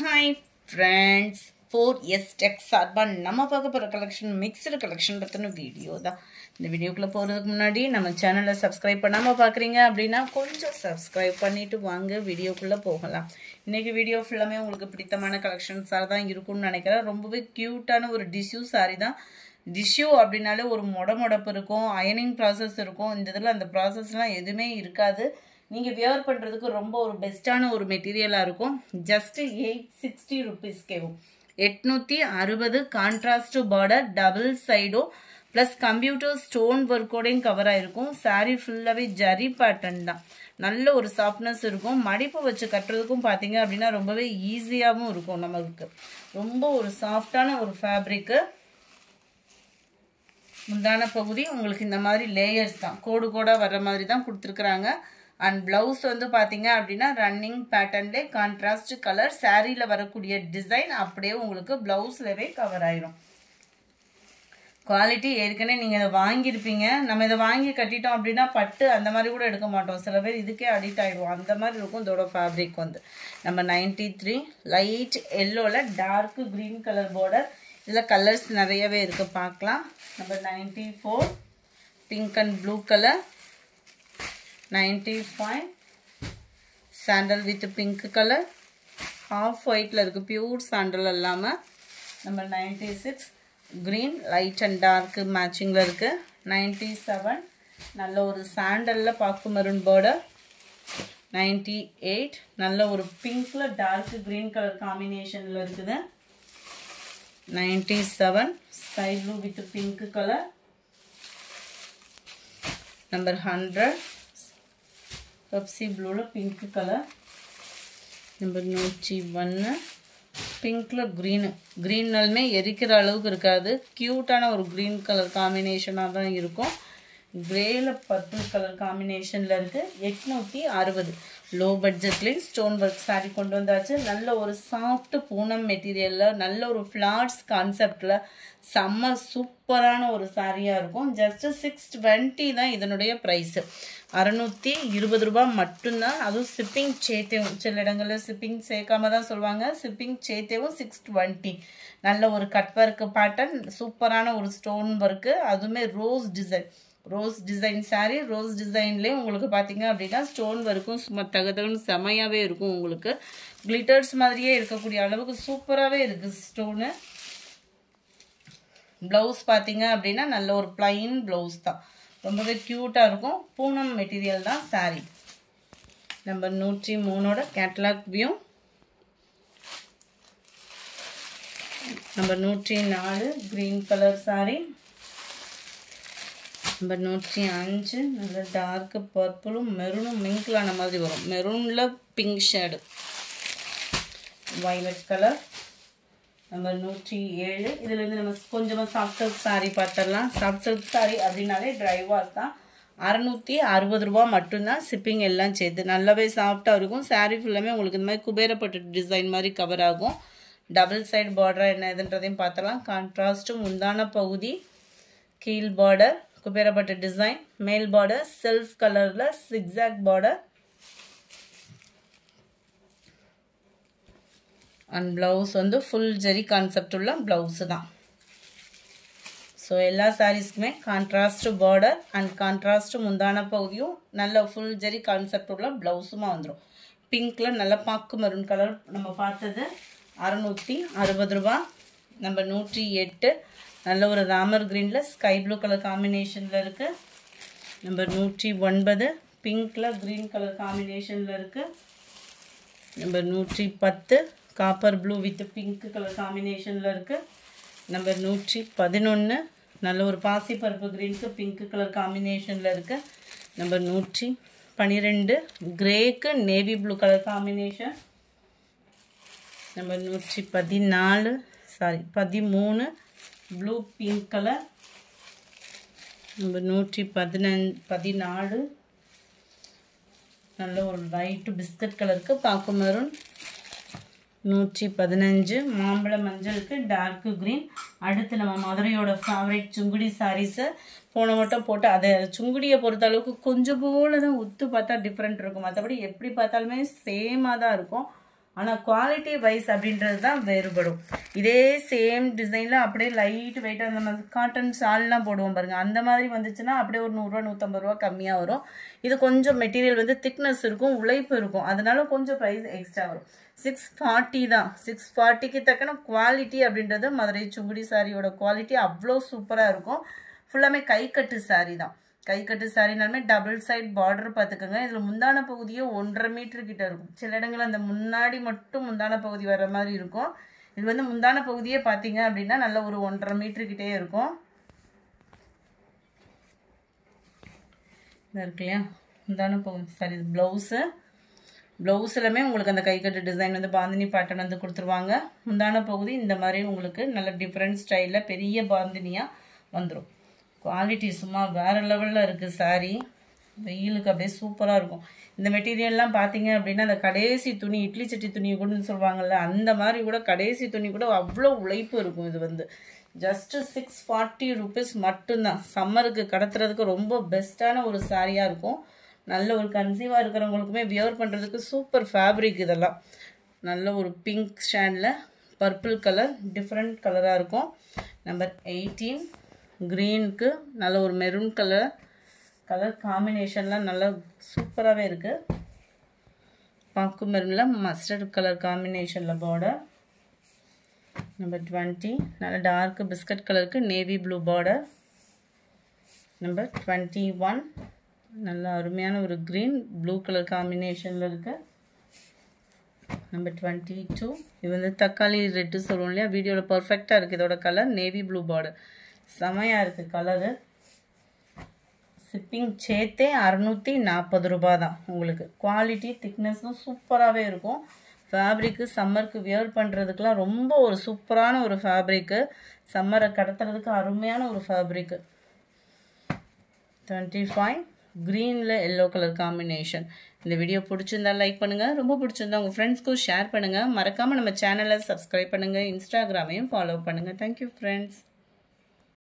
Hi friends, 4S Tech சார்பா நம்ம பார்க்க போற கலெக்ஷன் மிக்ஸ்டு கலெக்ஷன் பத்தின வீடியோ தான். இந்த வீடியோக்குள்ள போறதுக்கு முன்னாடி நம்ம சேனலை சப்ஸ்கிரைப் பண்ணாம பாக்குறீங்க அப்படின்னா கொஞ்சம் சப்ஸ்கிரைப் பண்ணிட்டு வாங்க வீடியோக்குள்ள போகலாம். இன்னைக்கு வீடியோ ஃபுல்லாமே உங்களுக்கு பிடித்தமான கலெக்ஷன்ஸா தான் இருக்கும்னு நினைக்கிறேன். ரொம்பவே கியூட்டான ஒரு டிஷ்யூ சாரி தான். டிஷ்யூ அப்படினாலே ஒரு மொடமொடப்பு இருக்கும், அயனிங் ப்ராசஸ் இருக்கும். இந்த இதில் அந்த ப்ராசஸ்லாம் எதுவுமே இருக்காது. நீங்கள் வியர் பண்ணுறதுக்கு ரொம்ப ஒரு பெஸ்ட்டான ஒரு மெட்டீரியலாக இருக்கும். Just 860 rupees கேவும் 860 contrast border double சைடும் ப்ளஸ் கம்ப்யூட்டர் ஸ்டோன் ஒர்க்கோடையும் கவர் ஆகிருக்கும். சாரீ ஃபுல்லாகவே ஜரி பேட்டர்ன் தான். நல்ல ஒரு சாஃப்ட்னஸ் இருக்கும். மடிப்பு வச்சு கட்டுறதுக்கும் பார்த்தீங்க அப்படின்னா ரொம்பவே ஈஸியாகவும் இருக்கும். நம்மளுக்கு ரொம்ப ஒரு சாஃப்டான ஒரு ஃபேப்ரிக்கு. முந்தான பகுதி உங்களுக்கு இந்த மாதிரி லேயர்ஸ் தான், கோடு கோடாக வர்ற மாதிரி தான் கொடுத்துருக்குறாங்க. அண்ட் பிளவுஸ் வந்து பார்த்தீங்க அப்படின்னா ரன்னிங் பேட்டர்ன்லே கான்ட்ராஸ்ட் கலர். சாரியில் வரக்கூடிய டிசைன் அப்படியே உங்களுக்கு பிளவுஸ்லவே கவர் ஆயிரும். குவாலிட்டி ஏற்கனவே நீங்கள் இதை வாங்கியிருப்பீங்க. நம்ம இதை வாங்கி கட்டிட்டோம் அப்படின்னா பட்டு அந்த மாதிரி கூட எடுக்க மாட்டோம். சில பேர் இதுக்கே அடிக்ட் ஆகிடுவோம். அந்த மாதிரி இருக்கும் இதோட ஃபேப்ரிக் வந்து. நம்ம 93 லைட் எல்லோவில் டார்க் க்ரீன் கலர் பார்டர். இதில் கலர்ஸ் நிறையவே இருக்குது, பார்க்கலாம். Number 94 pink and blue colour. 95 sandal with pink colour. Half ஒயிட்டில் இருக்குது, பியூர் சாண்டல் இல்லாமல். Number 96 green light and dark மேட்சிங்கில் இருக்குது. 97 நல்ல ஒரு சாண்டலில் பாக்கு மரூன் பார்டர். 98 நல்ல ஒரு பிங்க்கில் டார்க் க்ரீன் கலர் காம்பினேஷனில் இருக்குது. 97 sky blue with pink colour. Number 100 Pepsi ப்ளூவில் பிங்க் கலர். நம்பர் 101 பிங்க்கில் க்ரீனு. க்ரீன்னாலுமே எரிக்கிற அளவுக்கு இருக்காது, க்யூட்டான ஒரு க்ரீன் கலர் காம்பினேஷனாக தான் இருக்கும். கிரேயில் பர்பிள் கலர் காம்பினேஷனில் இருக்குது. 860 லோ பட்ஜெட்லேயும் ஸ்டோன் ஒர்க் சாரீ கொண்டு வந்தாச்சு. நல்ல ஒரு சாஃப்ட் பூனம் மெட்டீரியலில் நல்ல ஒரு ஃப்ளார்ஸ் கான்செப்டில் செம்ம சூப்பரான ஒரு சாரியாக இருக்கும். ஜஸ்ட்டு 620 தான் இதனுடைய ப்ரைஸு. 620 ரூபாய் மட்டும்தான். அதுவும் ஷிப்பிங் சேர்த்தேவும். சில இடங்களில் ஷிப்பிங் சேர்க்காம தான் சொல்லுவாங்க. ஷிப்பிங் சேர்த்தேவும் 620. நல்ல ஒரு கட் ஒர்க்கு பேட்டர்ன், சூப்பரான ஒரு ஸ்டோன் ஒர்க்கு, அதுவுமே rose design. Rose design sari. Rose டிசைன்லேயே உங்களுக்கு பார்த்தீங்க அப்படின்னா ஸ்டோன் ஒர்க்கும் சும்மா தகதகன்னு செமையாகவே இருக்கும். உங்களுக்கு கிளிட்டர்ஸ் மாதிரியே இருக்கக்கூடிய அளவுக்கு சூப்பராகவே இருக்குது ஸ்டோனு. ப்ளவுஸ் பார்த்தீங்க அப்படின்னா நல்ல ஒரு பிளைன் ப்ளவுஸ் தான், ரொம்பவே க்யூட்டாக இருக்கும். பூனம் மெட்டீரியல் தான் சாரீ. நம்பர் 103ஓட catalogue view. Number 104 green colour sari. Number 105 நல்ல டார்க் பர்பிளும் மெரூனும் மிங்கிளான மாதிரி வரும். மெரூனில் pink shade, violet colour. Number 107 இதுலேருந்து நம்ம கொஞ்சமாக சாஃப்ட் சில்க் சாரீ பார்த்துடலாம். சாஃப்ட் சில்க் சாரீ அப்படின்னாலே ட்ரை வாஷ் தான். 660 ரூபா மட்டும்தான், ஷிப்பிங் எல்லாம் சேர்த்து. நல்லாவே சாஃப்டாக இருக்கும். சாரீ ஃபுல்லாமே உங்களுக்கு இந்த மாதிரி குபேரப்பட்டு டிசைன் மாதிரி கவர் ஆகும். டபுள் சைடு பார்டராக என்ன இதுன்றதையும் பார்த்துடலாம். கான்ட்ராஸ்ட்டு முந்தான பகுதி, கீழ் பார்டர் குபேரப்பட்ட டிசைன், மேல் பார்டர் செல்ஃப் கலர்ல சிக்ஸாக் பார்டர். அண்ட் பிளவுஸ் வந்து ஃபுல் ஜெரி கான்செப்ட் உள்ள பிளவுஸ் தான். ஸோ எல்லா சாரீஸ்க்குமே கான்ட்ராஸ்ட் பார்டர் அண்ட் கான்ட்ராஸ்ட் முந்தான பகுதியும் நல்ல ஃபுல் ஜெரி கான்செப்ட் உள்ள பிளவுஸுமா வந்துடும். பிங்க்ல நல்ல பாக்கு மரூன் கலர் நம்ம பார்த்தது. 660 ரூபா. நம்பர் 108 நல்ல ஒரு ராமர் க்ரீனில் ஸ்கை ப்ளூ கலர் காம்பினேஷனில் இருக்குது. நம்பர் 109 பிங்க்கில் க்ரீன் கலர் காம்பினேஷனில் இருக்குது. Number 110 copper blue with pink colour காம்பினேஷனில் இருக்குது. நம்பர் 111 நல்ல ஒரு பாசி பருப்பு க்ரீனுக்கு பிங்க் கலர் காம்பினேஷனில் இருக்குது. நம்பர் 112 கிரேக்கு navy blue colour combination. Number 13 blue pink colour. Number 114 நல்ல ஒரு லைட்டு பிஸ்கட் கலருக்கு பாக்கு மெரூன். 115 மாம்பழ மஞ்சளுக்கு டார்க் க்ரீன். அடுத்து நம்ம மதுரையோட ஃபேவரட் சுங்குடி சாரீஸை போன மட்டும் போட்டு அதை சுங்குடியை பொறுத்த அளவுக்கு கொஞ்சம் போல தான் ஒத்து பார்த்தா டிஃப்ரெண்ட் இருக்கும். மற்றபடி எப்படி பார்த்தாலுமே சேமாக தான் இருக்கும். ஆனால் குவாலிட்டி வைஸ் அப்படின்றது தான் வேறுபடும். இதே சேம் டிசைனில் அப்படியே லைட் வெயிட்டாக அந்த மாதிரி காட்டன் ஷால்லாம் போடுவோம் பாருங்கள், அந்த மாதிரி வந்துச்சுன்னா அப்படியே ஒரு 100 ரூபா 150 ரூபா கம்மியாக வரும். இது கொஞ்சம் மெட்டீரியல் வந்து திக்னஸ் இருக்கும், உழைப்பு இருக்கும், அதனால கொஞ்சம் ப்ரைஸ் எக்ஸ்ட்ரா வரும். 640 தான். 640க்கு தக்கன குவாலிட்டி அப்படின்றது மதுரை சுங்குடி சாரியோட குவாலிட்டி அவ்வளோ சூப்பராக இருக்கும். ஃபுல்லாமே கைக்கட்டு சாரி தான். கைக்கட்டு சாரினாலுமே டபுள் சைட் பார்டர் பார்த்துக்கோங்க. இதில் முந்தான பகுதியே 1.5 மீட்டர் கிட்ட இருக்கும். சில இடங்கள் அந்த முன்னாடி மட்டும் முந்தான பகுதி வர மாதிரி இருக்கும். இது வந்து முந்தான பகுதியே பார்த்தீங்க அப்படின்னா நல்ல ஒரு 1.5 மீட்டர் கிட்டே இருக்கும். இருக்கு இல்லையா முந்தான பகுதி. Sorry, blouse. ப்ளவுஸ்லுமே உங்களுக்கு அந்த கைக்கட்டு டிசைன் வந்து பாந்தினி பேட்டர்ன் வந்து கொடுத்துருவாங்க. முந்தான பகுதி இந்த மாதிரி உங்களுக்கு நல்ல டிஃப்ரெண்ட் ஸ்டைலில் பெரிய பாந்தினியாக வந்துடும். குவாலிட்டி சும்மா வேறு லெவலில் இருக்குது சாரீ. வெயிலுக்கு அப்படியே சூப்பராக இருக்கும். இந்த மெட்டீரியல்லாம் பார்த்தீங்க அப்படின்னா அந்த கடைசி துணி, இட்லி சட்டி துணி கூட சொல்லுவாங்கள்ல, அந்த மாதிரி கூட கடைசி துணி கூட அவ்வளோ உழைப்பு இருக்கும். இது வந்து ஜஸ்ட்டு 640 ருபீஸ் மட்டும்தான். சம்மருக்கு கடத்துறதுக்கு ரொம்ப பெஸ்ட்டான ஒரு சாரியாக இருக்கும். நல்ல ஒரு கன்சீவாக இருக்கிறவங்களுக்குமே வியர் பண்ணுறதுக்கு சூப்பர் ஃபேப்ரிக். இதெல்லாம் நல்ல ஒரு பிங்க் ஷேடில் பர்பிள் கலர் டிஃப்ரெண்ட் கலராக இருக்கும். நம்பர் 18 க்ரீனுக்கு நல்ல ஒரு மெரூன் கலர் காம்பினேஷன்லாம் நல்லா சூப்பராகவே இருக்குது. பாக்கு மெரூனில் மஸ்டர்ட் கலர் காம்பினேஷனில் பார்டர். நம்பர் 20 நல்ல டார்க் பிஸ்கட் கலருக்கு நேவி ப்ளூ பார்டர். நம்பர் 21 நல்ல அருமையான ஒரு க்ரீன் ப்ளூ கலர் காம்பினேஷனில் இருக்குது. நம்பர் 22 இது வந்து தக்காளி ரெட்டு சொல்லுவோம் இல்லையா, வீடியோவில் பர்ஃபெக்டாக இருக்குது. இதோட கலர் நேவி ப்ளூ பார்டர் செமையாக இருக்குது கலரு. ஷிப்பிங் சேர்த்தே 640 ரூபா தான் உங்களுக்கு. குவாலிட்டி திக்னஸும் சூப்பராகவே இருக்கும். ஃபேப்ரிக்கு சம்மருக்கு வியர் பண்ணுறதுக்கெலாம் ரொம்ப ஒரு சூப்பரான ஒரு ஃபேப்ரிக்கு. சம்மரை கடத்துறதுக்கு அருமையான ஒரு ஃபேப்ரிக்கு. 25 க்ரீனில் எல்லோ கலர் காம்பினேஷன். இந்த வீடியோ பிடிச்சிருந்தா லைக் பண்ணுங்கள், ரொம்ப பிடிச்சிருந்தா உங்கள் ஃப்ரெண்ட்ஸ்க்கும் ஷேர் பண்ணுங்கள். மறக்காமல் நம்ம சேனலை சப்ஸ்கிரைப் பண்ணுங்கள், இன்ஸ்டாகிராமையும் ஃபாலோ பண்ணுங்கள். Thank you friends.